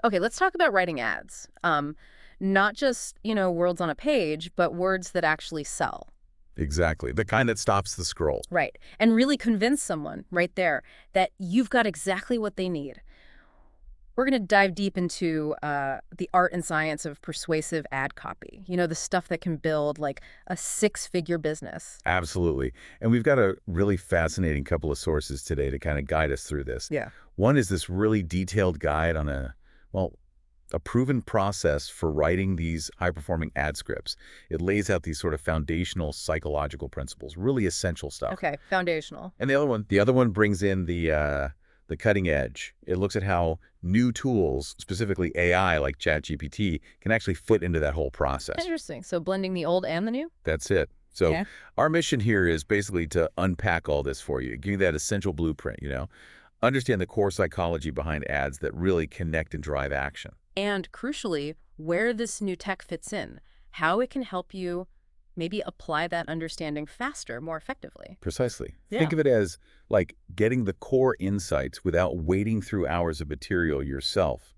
Okay, let's talk about writing ads. Not just, words on a page, but words that actually sell. Exactly. The kind that stops the scroll. Right. And really convince someone right there that you've got exactly what they need. We're going to dive deep into the art and science of persuasive ad copy. The stuff that can build like a six-figure business. Absolutely. And we've got a really fascinating couple of sources today to kind of guide us through this. Yeah. One is this really detailed guide on a proven process for writing these high-performing ad scripts. It lays out these sort of foundational psychological principles, really essential stuff. Okay, foundational. And the other one brings in the cutting edge. It looks at how new tools, specifically AI like ChatGPT, can actually fit into that whole process. Interesting. So blending the old and the new? That's it. So Yeah. our mission here is basically to unpack all this for you, give you that essential blueprint, understand the core psychology behind ads that really connect and drive action. And crucially, where this new tech fits in, how it can help you maybe apply that understanding faster, more effectively. Precisely. Yeah. Think of it as like getting the core insights without wading through hours of material yourself.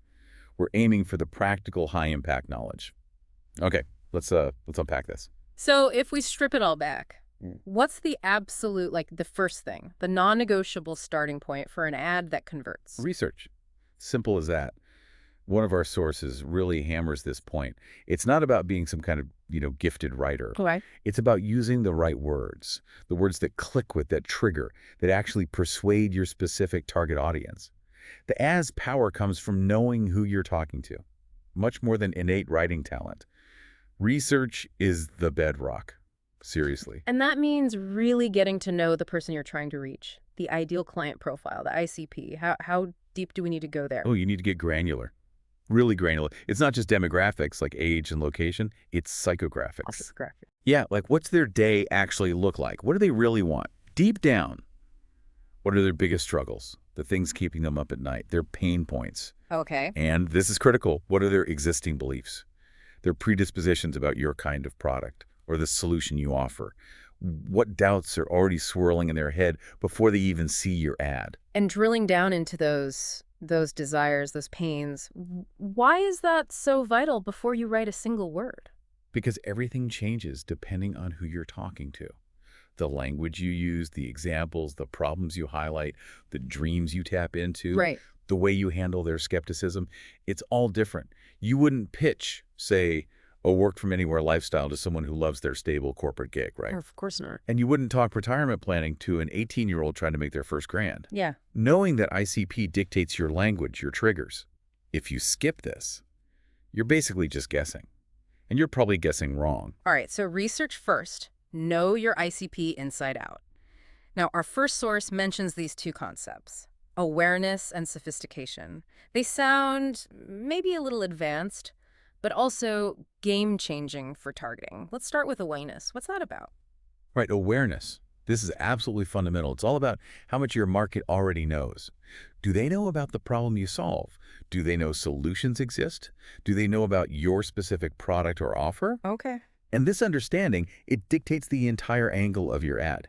We're aiming for the practical, high-impact knowledge. Okay, let's unpack this. So if we strip it all back, what's the absolute, the first thing, the non-negotiable starting point for an ad that converts? Research. Simple as that. One of our sources really hammers this point. It's not about being some kind of, gifted writer. Right. It's about using the right words, the words that click with, that trigger, that actually persuade your specific target audience. The ad's power comes from knowing who you're talking to, much more than innate writing talent. Research is the bedrock, seriously. And that means really getting to know the person you're trying to reach, the ideal client profile, the ICP. How deep do we need to go there? Oh, you need to get granular. Really granular. It's not just demographics like age and location, it's psychographics. Yeah, like what's their day actually look like? What do they really want? Deep down, what are their biggest struggles? The things keeping them up at night, their pain points. Okay. And this is critical. What are their existing beliefs? Their predispositions about your kind of product or the solution you offer. What doubts are already swirling in their head before they even see your ad? And drilling down into those desires, those pains, why is that so vital before you write a single word? Because everything changes depending on who you're talking to. The language you use, the examples, the problems you highlight, the dreams you tap into, Right. the way you handle their skepticism, it's all different. You wouldn't pitch, say, a work-from-anywhere lifestyle to someone who loves their stable corporate gig, right? Of course not. And you wouldn't talk retirement planning to an 18-year-old trying to make their first grand. Yeah. Knowing that ICP dictates your language, your triggers. If you skip this, you're basically just guessing. And you're probably guessing wrong. All right, so research first. Know your ICP inside out. Now, our first source mentions these two concepts, awareness and sophistication. They sound maybe a little advanced, but also game-changing for targeting. Let's start with awareness. What's that about? Right, awareness. This is absolutely fundamental. It's all about how much your market already knows. Do they know about the problem you solve? Do they know solutions exist? Do they know about your specific product or offer? Okay. And this understanding, it dictates the entire angle of your ad.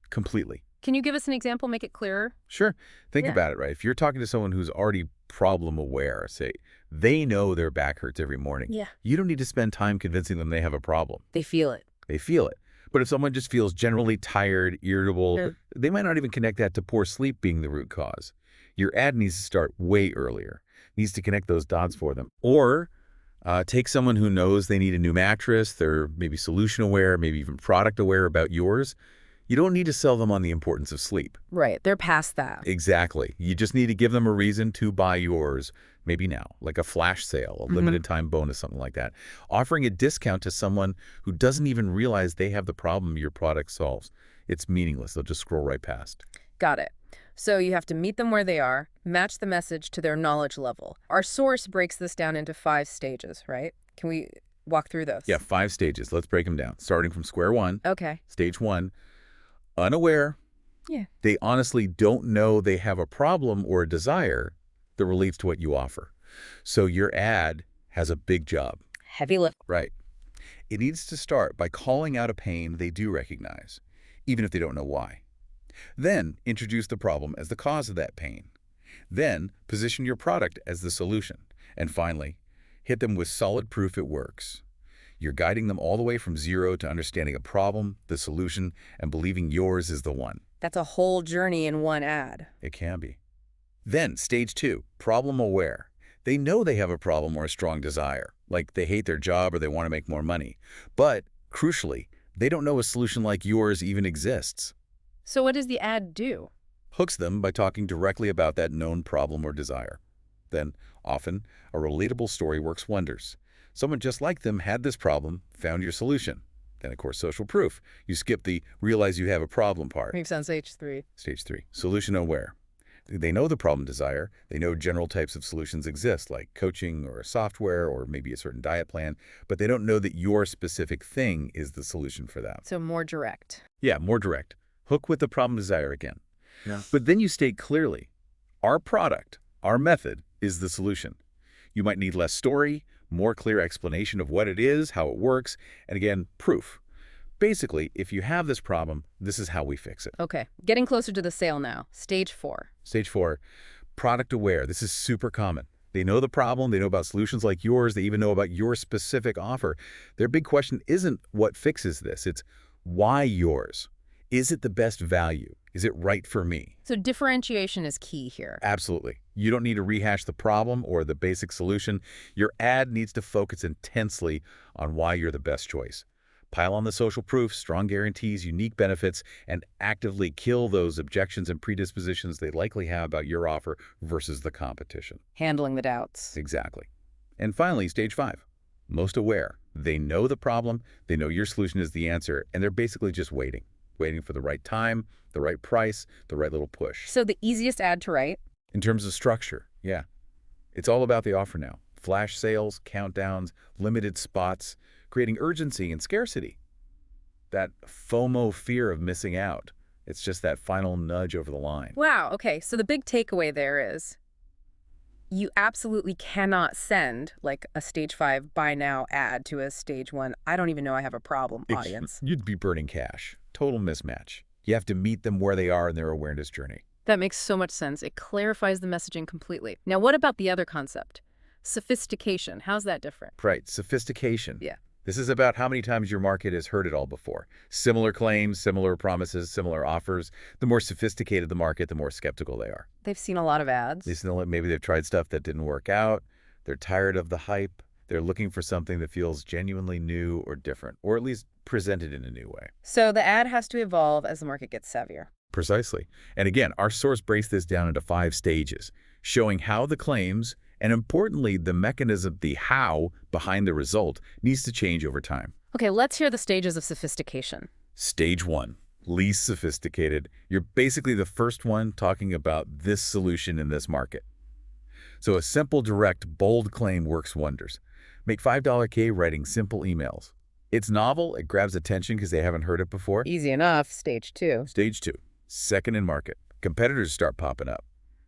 Completely. Can you give us an example, make it clearer? Sure. Think Yeah. about it, right? If you're talking to someone who's already problem aware, say, they know their back hurts every morning. Yeah. You don't need to spend time convincing them they have a problem. They feel it. They feel it. But if someone just feels generally tired, irritable, Sure. they might not even connect that to poor sleep being the root cause. Your ad needs to start way earlier. Needs to connect those dots for them. Or take someone who knows they need a new mattress. They're maybe solution aware, maybe even product aware about yours. You don't need to sell them on the importance of sleep. Right, they're past that. Exactly. You just need to give them a reason to buy yours, maybe now, like a flash sale, a limited time bonus, something like that. Offering a discount to someone who doesn't even realize they have the problem your product solves. It's meaningless. They'll just scroll right past. Got it. So you have to meet them where they are, match the message to their knowledge level. Our source breaks this down into 5 stages, right? Can we walk through those? Yeah, 5 stages. Let's break them down. Starting from square one. Okay. Stage 1, unaware. Yeah. They honestly don't know they have a problem or a desire that relates to what you offer. So your ad has a big job. Heavy lift. Right. It needs to start by calling out a pain they do recognize, even if they don't know why. Then introduce the problem as the cause of that pain. Then position your product as the solution. And finally, hit them with solid proof it works. You're guiding them all the way from zero to understanding a problem, the solution, and believing yours is the one. That's a whole journey in one ad. It can be. Then, stage 2, problem aware. They know they have a problem or a strong desire, like they hate their job or they want to make more money. But, crucially, they don't know a solution like yours even exists. So what does the ad do? Hooks them by talking directly about that known problem or desire. Then, often, a relatable story works wonders. Someone just like them had this problem, found your solution. Then, of course, social proof. You skip the realize you have a problem part. Makes sense, H3. Stage 3, solution aware. They know the problem desire. They know general types of solutions exist, like coaching or software or maybe a certain diet plan, but they don't know that your specific thing is the solution for that. So more direct. Yeah, more direct. Hook with the problem desire again. Yeah. But then you state clearly, our product, our method, is the solution. You might need less story, more clear explanation of what it is, how it works, and again, proof. Basically, if you have this problem, this is how we fix it. Okay, getting closer to the sale now. Stage 4. Stage 4, product aware. This is super common. They know the problem, they know about solutions like yours, they even know about your specific offer. Their big question isn't what fixes this, it's why yours? Is it the best value? Is it right for me? So differentiation is key here. Absolutely. You don't need to rehash the problem or the basic solution. Your ad needs to focus intensely on why you're the best choice. Pile on the social proof, strong guarantees, unique benefits, and actively kill those objections and predispositions they likely have about your offer versus the competition. Handling the doubts. Exactly. And finally, stage 5, most aware. They know the problem, they know your solution is the answer, and they're basically just waiting for the right time, the right price, the right little push. So the easiest ad to write? In terms of structure, yeah. It's all about the offer now. Flash sales, countdowns, limited spots, creating urgency and scarcity. That FOMO, fear of missing out. It's just that final nudge over the line. Wow, okay, so the big takeaway there is you absolutely cannot send like a stage 5 buy now ad to a stage 1 I don't even know I have a problem audience. You'd be burning cash. Total mismatch. You have to meet them where they are in their awareness journey. That makes so much sense. It clarifies the messaging completely. Now, what about the other concept? Sophistication. How's that different? Right, sophistication. Yeah. This is about how many times your market has heard it all before. Similar claims, similar promises, similar offers. The more sophisticated the market, the more skeptical they are. They've seen a lot of ads. Maybe they've tried stuff that didn't work out. They're tired of the hype. They're looking for something that feels genuinely new or different, or at least presented in a new way. So the ad has to evolve as the market gets savvier. Precisely. And again, our source breaks this down into 5 stages, showing how the claims, and importantly, the mechanism, the how behind the result, needs to change over time. Okay, let's hear the stages of sophistication. Stage 1, least sophisticated. You're basically the first one talking about this solution in this market. So a simple, direct, bold claim works wonders. Make $5K writing simple emails. It's novel, it grabs attention because they haven't heard it before. Easy enough. Stage 2. Stage 2, second in market. Competitors start popping up.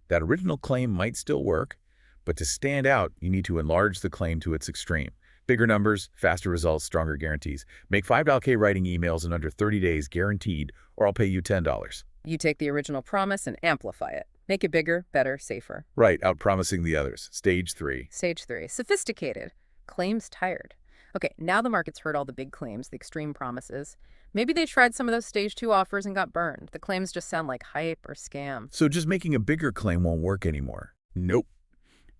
That original claim might still work, but to stand out, you need to enlarge the claim to its extreme. Bigger numbers, faster results, stronger guarantees. Make $5K writing emails in under 30 days guaranteed, or I'll pay you $10. You take the original promise and amplify it. Make it bigger, better, safer. Right, outpromising the others. Stage 3. Stage 3. Sophisticated. Claims tired. Okay, now the market's heard all the big claims, the extreme promises. Maybe they tried some of those stage 2 offers and got burned. The claims just sound like hype or scam. So just making a bigger claim won't work anymore. Nope.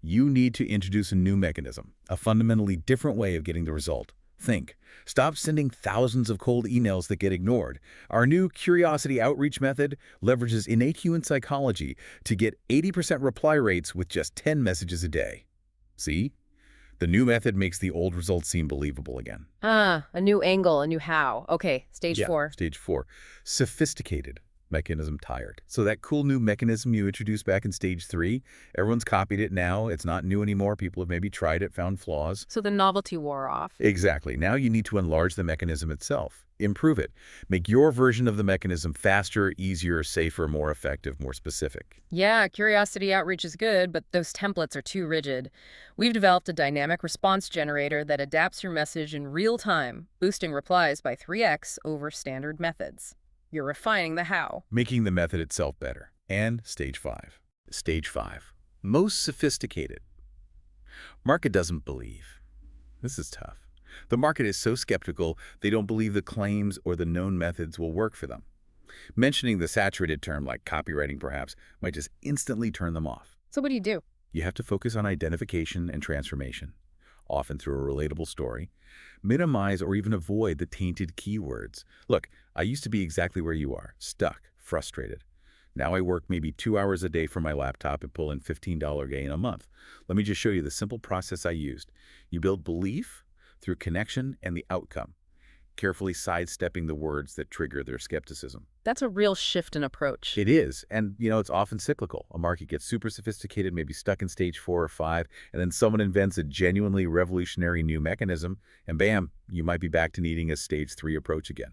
You need to introduce a new mechanism, a fundamentally different way of getting the result. Think. Stop sending thousands of cold emails that get ignored. Our new curiosity outreach method leverages innate human psychology to get 80% reply rates with just 10 messages a day. See? The new method makes the old results seem believable again. A new angle, a new how. Okay, stage 4. Stage 4. Sophisticated. Mechanism tired. So that cool new mechanism you introduced back in stage 3, everyone's copied it now. It's not new anymore. People have maybe tried it, found flaws. So the novelty wore off. Exactly. Now you need to enlarge the mechanism itself. Improve it. Make your version of the mechanism faster, easier, safer, more effective, more specific. Yeah, curiosity outreach is good, but those templates are too rigid. We've developed a dynamic response generator that adapts your message in real time, boosting replies by 3x over standard methods. You're refining the how. Making the method itself better. And stage 5. Stage 5. Most sophisticated. Market doesn't believe. This is tough. The market is so skeptical, they don't believe the claims or the known methods will work for them. Mentioning the saturated term like copywriting perhaps might just instantly turn them off. So what do you do? You have to focus on identification and transformation, often through a relatable story. Minimize or even avoid the tainted keywords. Look, I used to be exactly where you are, stuck, frustrated. Now I work maybe 2 hours a day from my laptop and pull in $15 gain a month. Let me just show you the simple process I used. You build belief through connection and the outcome, carefully sidestepping the words that trigger their skepticism. That's a real shift in approach. It is, and it's often cyclical. A market gets super sophisticated, maybe stuck in stage 4 or 5, and then someone invents a genuinely revolutionary new mechanism, and bam, you might be back to needing a stage 3 approach again.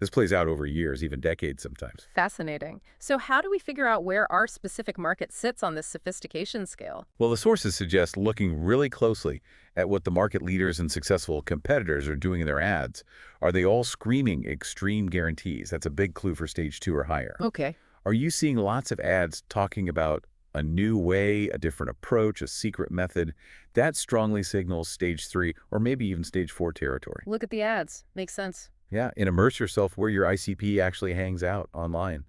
This plays out over years, even decades sometimes. Fascinating. So how do we figure out where our specific market sits on this sophistication scale? Well, the sources suggest looking really closely at what the market leaders and successful competitors are doing in their ads. Are they all screaming extreme guarantees? That's a big clue for stage 2 or higher. Okay. Are you seeing lots of ads talking about a new way, a different approach, a secret method? That strongly signals stage 3 or maybe even stage 4 territory. Look at the ads. Makes sense. Yeah, and immerse yourself where your ICP actually hangs out online.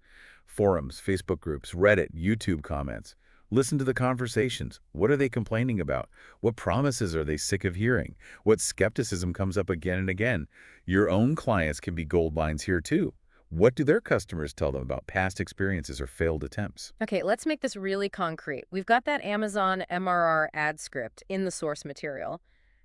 Forums, Facebook groups, Reddit, YouTube comments. Listen to the conversations. What are they complaining about? What promises are they sick of hearing? What skepticism comes up again and again? Your own clients can be gold mines here too. What do their customers tell them about past experiences or failed attempts? Okay, let's make this really concrete. We've got that Amazon MRR ad script in the source material.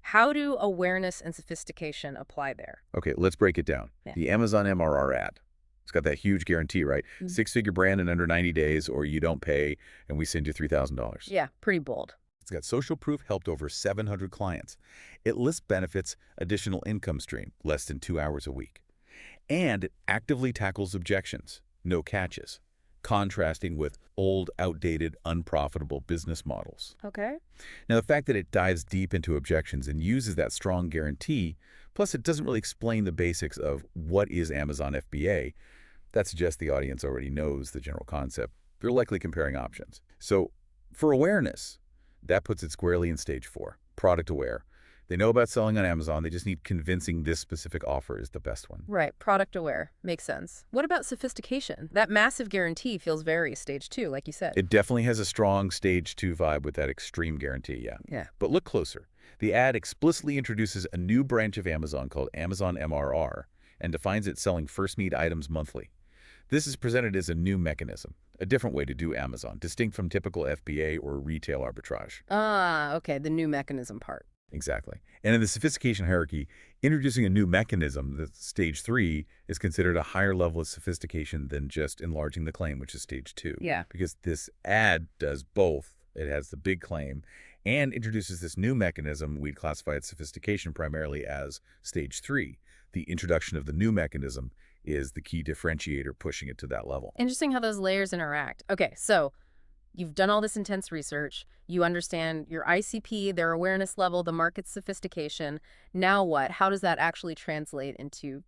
How do awareness and sophistication apply there? Okay, let's break it down. Yeah. The Amazon MRR ad. It's got that huge guarantee, right? Mhm. Six-figure brand in under 90 days, or you don't pay, and we send you $3,000. Yeah, pretty bold. It's got social proof, helped over 700 clients. It lists benefits, additional income stream, less than 2 hours a week. And it actively tackles objections, no catches, contrasting with old, outdated, unprofitable business models. Okay. Now, the fact that it dives deep into objections and uses that strong guarantee, plus it doesn't really explain the basics of what is Amazon FBA, that suggests the audience already knows the general concept. They're likely comparing options. So for awareness, that puts it squarely in stage 4, product aware. They know about selling on Amazon. They just need convincing this specific offer is the best one. Right, product aware. Makes sense. What about sophistication? That massive guarantee feels very stage 2, like you said. It definitely has a strong stage 2 vibe with that extreme guarantee, yeah. Yeah. But look closer. The ad explicitly introduces a new branch of Amazon called Amazon MRR and defines it selling first need items monthly. This is presented as a new mechanism, a different way to do Amazon, distinct from typical FBA or retail arbitrage. Ah, okay, the new mechanism part. Exactly. And in the sophistication hierarchy, introducing a new mechanism, the stage 3, is considered a higher level of sophistication than just enlarging the claim, which is stage 2. Yeah. Because this ad does both. It has the big claim and introduces this new mechanism. We'd classify its sophistication primarily as stage 3. The introduction of the new mechanism is the key differentiator pushing it to that level. Interesting how those layers interact. Okay, so you've done all this intense research. You understand your ICP, their awareness level, the market's sophistication. Now what? How does that actually translate into,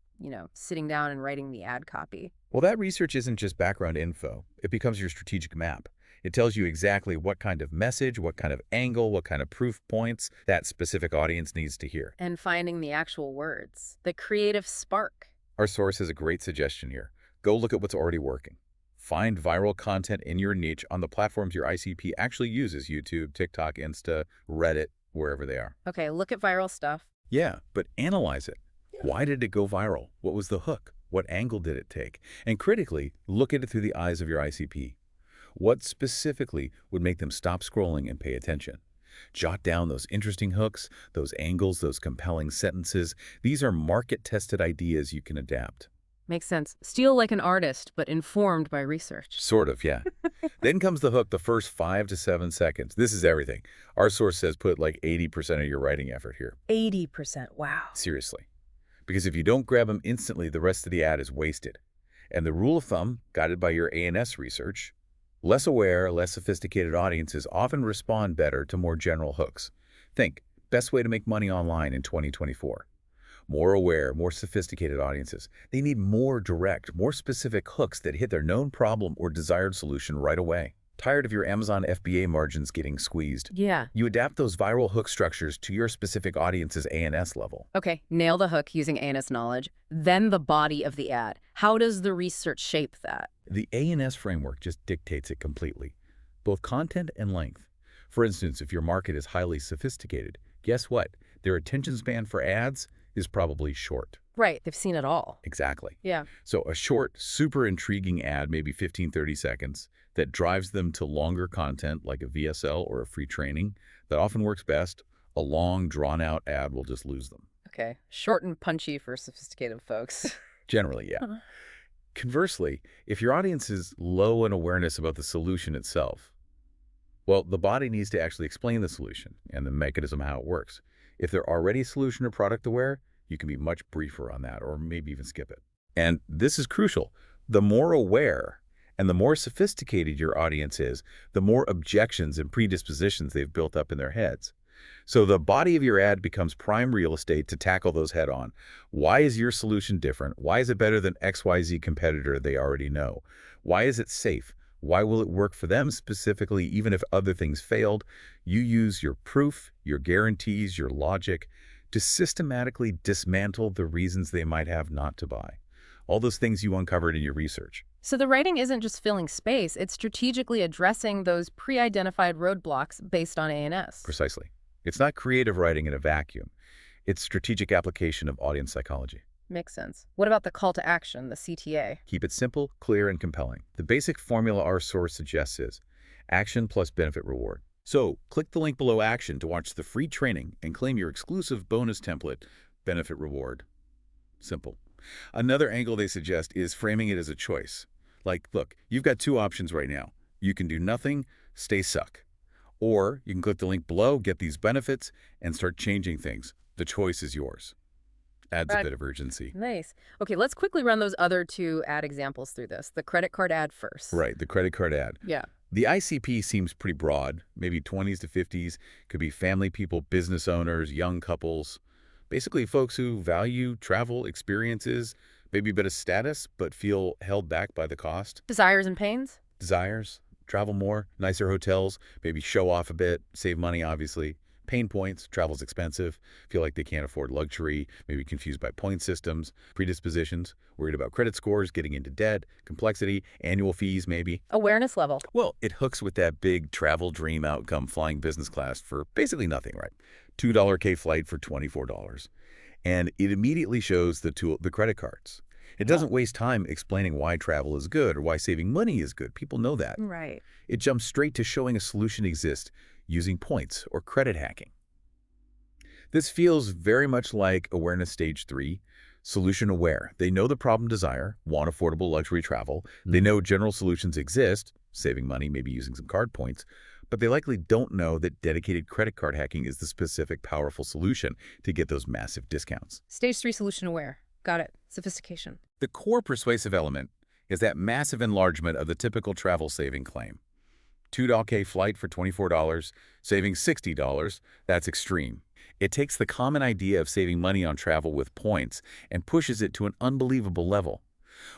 sitting down and writing the ad copy? Well, that research isn't just background info. It becomes your strategic map. It tells you exactly what kind of message, what kind of angle, what kind of proof points that specific audience needs to hear. And finding the actual words, the creative spark. Our source has a great suggestion here. Go look at what's already working. Find viral content in your niche on the platforms your ICP actually uses, YouTube, TikTok, Insta, Reddit, wherever they are. Okay, look at viral stuff. Yeah, but analyze it. Why did it go viral? What was the hook? What angle did it take? And critically, look at it through the eyes of your ICP. What specifically would make them stop scrolling and pay attention? Jot down those interesting hooks, those angles, those compelling sentences. These are market-tested ideas you can adapt. Makes sense. Steal like an artist, but informed by research. Sort of, yeah. Then comes the hook, the first 5 to 7 seconds. This is everything. Our source says put like 80% of your writing effort here. 80%, wow. Seriously. Because if you don't grab them instantly, the rest of the ad is wasted. And the rule of thumb, guided by your ANS research, less aware, less sophisticated audiences often respond better to more general hooks. Think, best way to make money online in 2024. More aware, more sophisticated audiences. They need more direct, more specific hooks that hit their known problem or desired solution right away. Tired of your Amazon FBA margins getting squeezed? Yeah. You adapt those viral hook structures to your specific audience's ANS level. Okay, nail the hook using ANS knowledge. Then the body of the ad. How does the research shape that? The ANS framework just dictates it completely, both content and length. For instance, if your market is highly sophisticated, guess what? Their attention span for ads is probably short. Right, they've seen it all. Exactly. Yeah. So a short, super intriguing ad, maybe 15, 30 seconds, that drives them to longer content like a VSL or a free training, that often works best. A long, drawn-out ad will just lose them. Okay, short and punchy for sophisticated folks. Generally, yeah. Conversely, if your audience is low in awareness about the solution itself, well, the body needs to actually explain the solution and the mechanism how it works. If they're already solution or product aware, you can be much briefer on that or maybe even skip it. And this is crucial. The more aware and the more sophisticated your audience is, the more objections and predispositions they've built up in their heads. So the body of your ad becomes prime real estate to tackle those head on. Why is your solution different? Why is it better than XYZ competitor they already know? Why is it safe? Why will it work for them specifically, even if other things failed? You use your proof, your guarantees, your logic to systematically dismantle the reasons they might have not to buy. All those things you uncovered in your research. So the writing isn't just filling space, it's strategically addressing those pre-identified roadblocks based on ANS. Precisely. It's not creative writing in a vacuum. It's strategic application of audience psychology. Makes sense. What about the call to action, the CTA? Keep it simple, clear, and compelling. The basic formula our source suggests is action plus benefit reward. So click the link below action to watch the free training and claim your exclusive bonus template, benefit reward. Simple. Another angle they suggest is framing it as a choice. Like, look, you've got two options right now. You can do nothing, stay suck. Or you can click the link below, get these benefits, and start changing things. The choice is yours. Adds a bit of urgency. Nice. Okay, let's quickly run those other two ad examples through this. The credit card ad first. Right, the credit card ad. Yeah. The ICP seems pretty broad, maybe 20s to 50s. Could be family people, business owners, young couples. Basically folks who value travel experiences, maybe a bit of status, but feel held back by the cost. Desires and pains? Desires, travel more, nicer hotels, maybe show off a bit, save money, obviously. Pain points, travel's expensive, feel like they can't afford luxury, maybe confused by point systems. Predispositions, worried about credit scores, getting into debt, complexity, annual fees maybe. Awareness level. Well, it hooks with that big travel dream outcome, flying business class for basically nothing, right? $2 K flight for $24. And it immediately shows the credit cards. It doesn't waste time explaining why travel is good or why saving money is good. People know that. Right. It jumps straight to showing a solution exists using points or credit hacking. This feels very much like awareness stage 3, solution aware. They know the problem desire, want affordable luxury travel. They know general solutions exist, saving money, maybe using some card points, but they likely don't know that dedicated credit card hacking is the specific powerful solution to get those massive discounts. Stage 3 solution aware. Got it. Sophistication. The core persuasive element is that massive enlargement of the typical travel saving claim. $2 flight for $24, saving $60, that's extreme. It takes the common idea of saving money on travel with points and pushes it to an unbelievable level.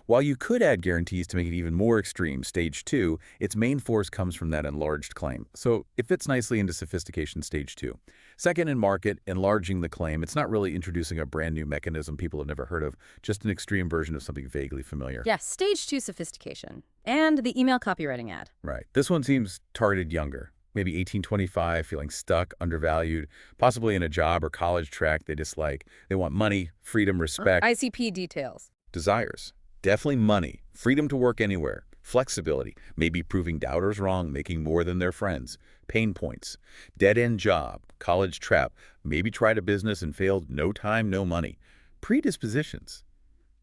While you could add guarantees to make it even more extreme, stage 2, its main force comes from that enlarged claim. So it fits nicely into sophistication stage 2. Second in market, enlarging the claim. It's not really introducing a brand new mechanism people have never heard of, just an extreme version of something vaguely familiar. Yeah, stage 2 sophistication. And the email copywriting ad. Right. This one seems targeted younger. Maybe 18-25, feeling stuck, undervalued, possibly in a job or college track they dislike. They want money, freedom, respect. ICP details. Desires. Definitely money, freedom to work anywhere, flexibility, maybe proving doubters wrong, making more than their friends, pain points, dead-end job, college trap, maybe tried a business and failed, no time, no money. Predispositions.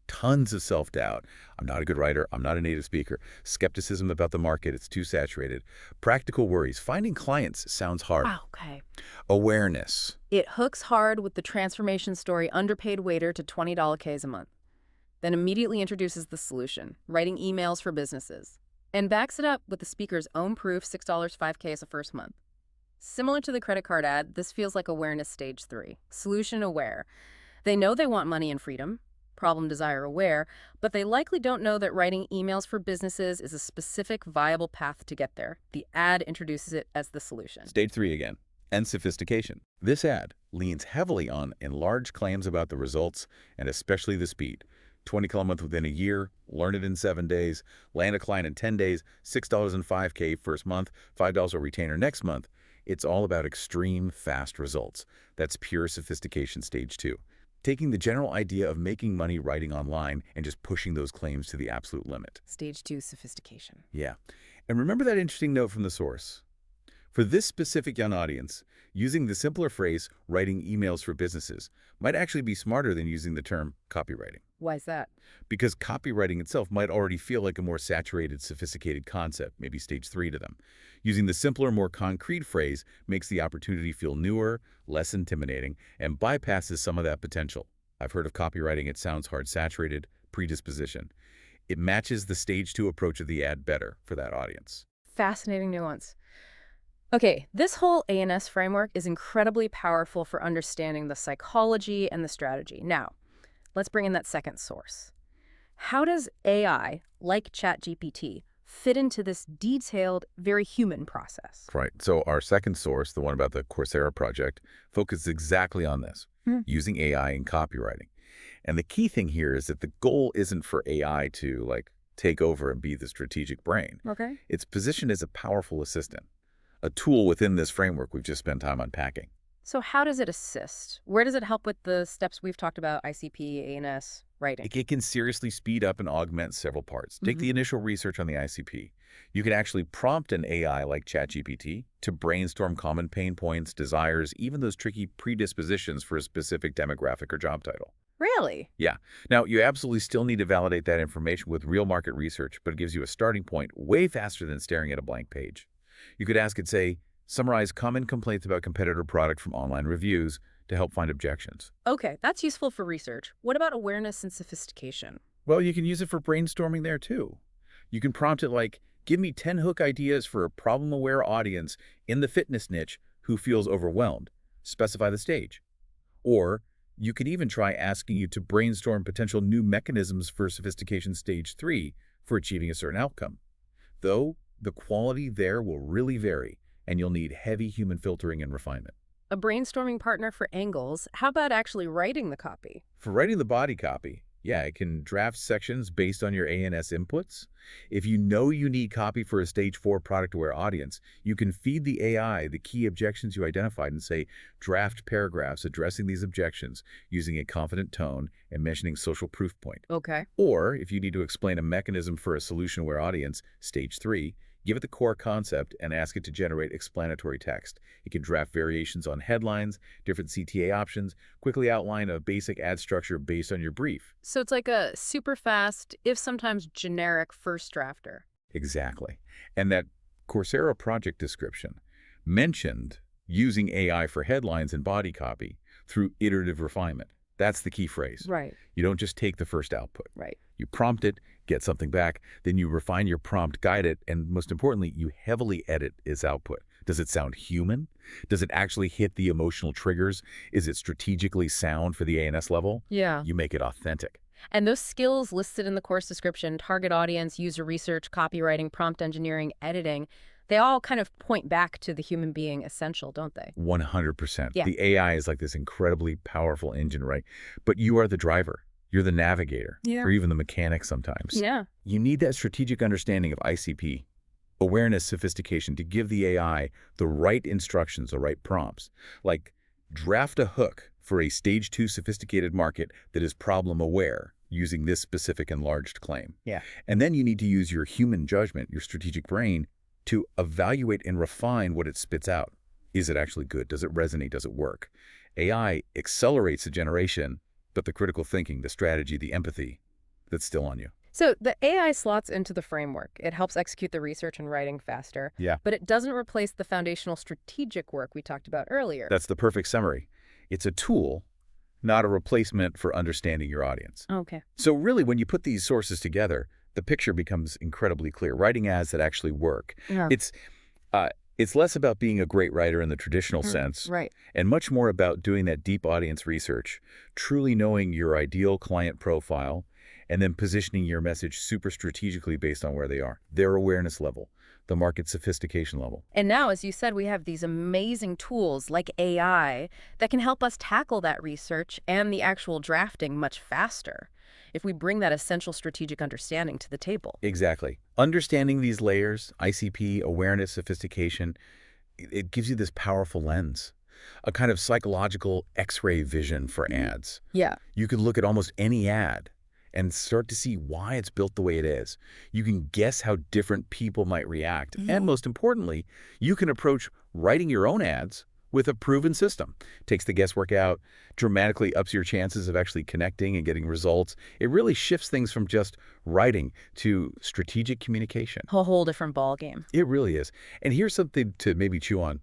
Tons of self-doubt. I'm not a good writer. I'm not a native speaker. Skepticism about the market. It's too saturated. Practical worries. Finding clients sounds hard. Oh, okay. Awareness. It hooks hard with the transformation story underpaid waiter to $20 Ks a month. Then immediately introduces the solution, writing emails for businesses, and backs it up with the speaker's own proof, $6 5K a first month. Similar to the credit card ad, this feels like awareness stage 3, solution aware. They know they want money and freedom, problem, desire, aware, but they likely don't know that writing emails for businesses is a specific, viable path to get there. The ad introduces it as the solution. Stage 3 again, and sophistication. This ad leans heavily on enlarged claims about the results and especially the speed. 20 month within a year, learn it in 7 days, land a client in 10 days, $6 and $5K first month, $5 a retainer next month. It's all about extreme, fast results. That's pure sophistication stage 2. Taking the general idea of making money writing online and just pushing those claims to the absolute limit. Stage 2, sophistication. Yeah. And remember that interesting note from the source. For this specific young audience, using the simpler phrase, writing emails for businesses, might actually be smarter than using the term copywriting. Why is that? Because copywriting itself might already feel like a more saturated, sophisticated concept, maybe stage 3 to them. Using the simpler, more concrete phrase makes the opportunity feel newer, less intimidating, and bypasses some of that potential. I've heard of copywriting, it sounds hard, saturated, predisposition. It matches the stage 2 approach of the ad better for that audience. Fascinating nuance. Okay, this whole A&S framework is incredibly powerful for understanding the psychology and the strategy. Now, let's bring in that second source. How does AI, like ChatGPT, fit into this detailed, very human process? Right. So our second source, the one about the Coursera project, focuses exactly on this, using AI in copywriting. And the key thing here is that the goal isn't for AI to, take over and be the strategic brain. Okay. It's positioned as a powerful assistant, a tool within this framework we've just spent time unpacking. So how does it assist? Where does it help with the steps we've talked about, ICP, A&S, writing? It can seriously speed up and augment several parts. Take the initial research on the ICP. You can actually prompt an AI like ChatGPT to brainstorm common pain points, desires, even those tricky predispositions for a specific demographic or job title. Really? Yeah. Now, you absolutely still need to validate that information with real market research, but it gives you a starting point way faster than staring at a blank page. You could ask it, say, summarize common complaints about competitor product from online reviews to help find objections. Okay, that's useful for research. What about awareness and sophistication? Well, you can use it for brainstorming there too. You can prompt it like, give me 10 hook ideas for a problem-aware audience in the fitness niche who feels overwhelmed. Specify the stage. Or you could even try asking you to brainstorm potential new mechanisms for sophistication stage 3 for achieving a certain outcome. Though, the quality there will really vary, and you'll need heavy human filtering and refinement. A brainstorming partner for angles. How about actually writing the copy? For writing the body copy, yeah, it can draft sections based on your A&S inputs. If you know you need copy for a stage 4 product-aware audience, you can feed the AI the key objections you identified and say, draft paragraphs addressing these objections using a confident tone and mentioning social proof point. Okay. Or, if you need to explain a mechanism for a solution-aware audience, stage 3, give it the core concept and ask it to generate explanatory text. It can draft variations on headlines, different CTA options, quickly outline a basic ad structure based on your brief. So it's like a super fast, if sometimes generic, first drafter. Exactly. And that Coursera project description mentioned using AI for headlines and body copy through iterative refinement. That's the key phrase. Right. You don't just take the first output. Right. You prompt it, get something back, then you refine your prompt, guide it, and most importantly, you heavily edit its output. Does it sound human? Does it actually hit the emotional triggers? Is it strategically sound for the A&S level? Yeah. You make it authentic. And those skills listed in the course description, target audience, user research, copywriting, prompt engineering, editing, they all kind of point back to the human being essential, don't they? 100%. Yeah. The AI is like this incredibly powerful engine, right? But you are the driver. You're the navigator, or even the mechanic sometimes. Yeah. You need that strategic understanding of ICP, awareness, sophistication, to give the AI the right instructions, the right prompts. Like, draft a hook for a stage 2 sophisticated market that is problem aware using this specific enlarged claim. Yeah. And then you need to use your human judgment, your strategic brain, to evaluate and refine what it spits out. Is it actually good? Does it resonate? Does it work? AI accelerates the generation, but the critical thinking, the strategy, the empathy, that's still on you. So the AI slots into the framework. It helps execute the research and writing faster. Yeah. But it doesn't replace the foundational strategic work we talked about earlier. That's the perfect summary. It's a tool, not a replacement for understanding your audience. Okay. So really, when you put these sources together, the picture becomes incredibly clear. Writing ads that actually work. Yeah. It's It's less about being a great writer in the traditional Hmm, sense, right. and much more about doing that deep audience research, truly knowing your ideal client profile, and then positioning your message super strategically based on where they are, their awareness level, the market sophistication level. And now, as you said, we have these amazing tools like AI that can help us tackle that research and the actual drafting much faster if we bring that essential strategic understanding to the table. Exactly. Understanding these layers, ICP, awareness, sophistication, it gives you this powerful lens, a kind of psychological X-ray vision for ads. Yeah. You can look at almost any ad and start to see why it's built the way it is. You can guess how different people might react. And most importantly, you can approach writing your own ads with a proven system. Takes the guesswork out, dramatically ups your chances of actually connecting and getting results. It really shifts things from just writing to strategic communication. A whole different ball game. It really is. And here's something to maybe chew on.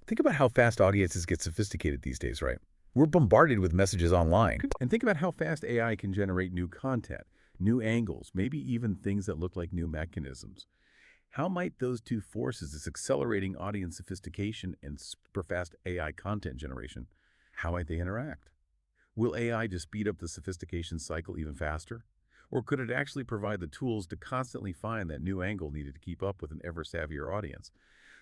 Think about how fast audiences get sophisticated these days, right? We're bombarded with messages online. And think about how fast AI can generate new content, new angles, maybe even things that look like new mechanisms. How might those two forces, this accelerating audience sophistication and super fast AI content generation, how might they interact? Will AI just speed up the sophistication cycle even faster? Or could it actually provide the tools to constantly find that new angle needed to keep up with an ever-savvier audience?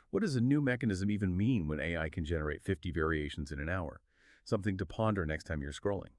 What does a new mechanism even mean when AI can generate 50 variations in an hour? Something to ponder next time you're scrolling.